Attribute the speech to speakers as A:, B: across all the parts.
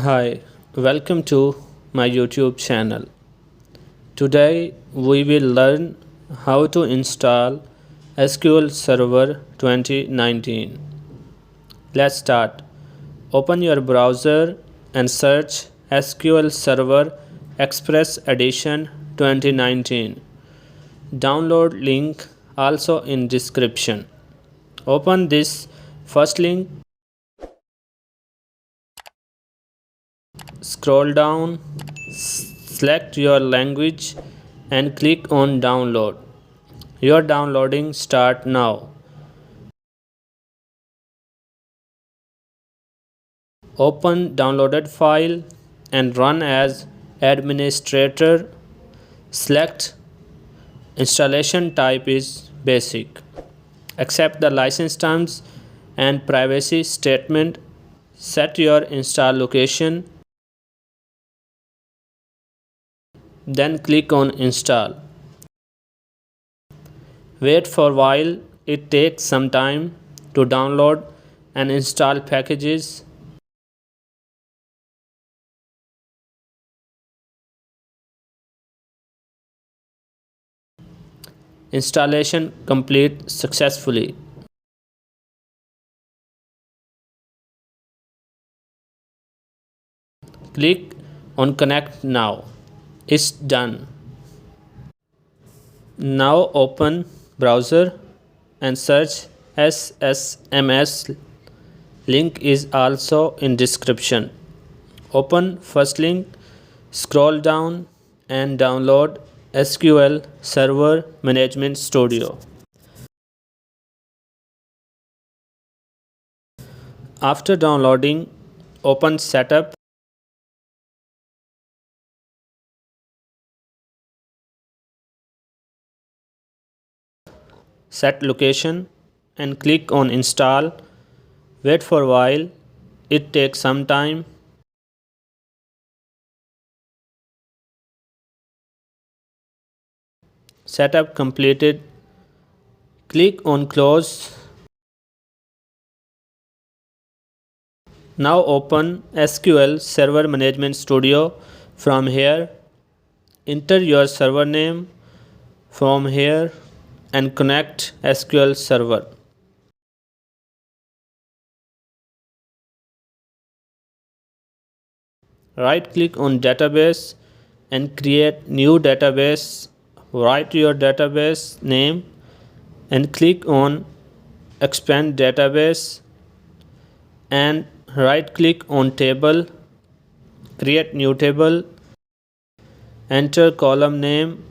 A: Hi, welcome to my YouTube channel. Today we will learn how to install SQL Server 2019. Let's start. Open your browser and search SQL Server Express Edition 2019. Download link also in description. Open this first link. Scroll down, select your language and click on download. Your downloading start now. Open downloaded file and run as administrator. Select installation type is basic. Accept the license terms and privacy statement. Set your install location. Then click on install. Wait for a while, it takes some time to download and install packages. Installation complete successfully. Click on connect now. It's done. Now open browser and search SSMS. Link is also in description. Open first link, scroll down and download SQL Server Management Studio. After downloading, open setup. Set location and click on install. Wait for a while, it takes some time. Setup completed. Click on close. Now open SQL Server Management Studio from here. Enter your server name from here and connect SQL Server. Right click on database and create new database. Write your database name and click on expand database and right click on table. Create new table. Enter column name.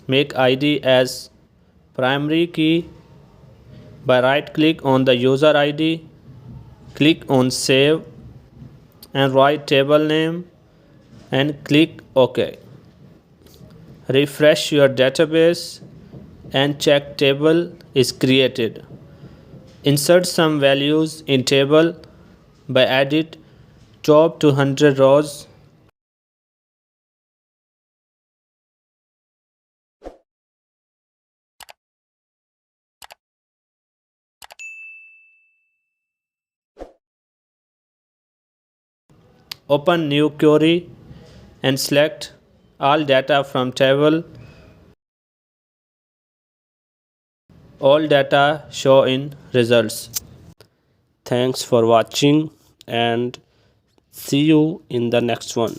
A: Make ID as primary key by right click on the user ID. Click on save and write table name and click OK. Refresh your database and check table is created. Insert some values in table by edit top 200 rows. Open new query and select all data from table. All data show in results. Thanks for watching and see you in the next one.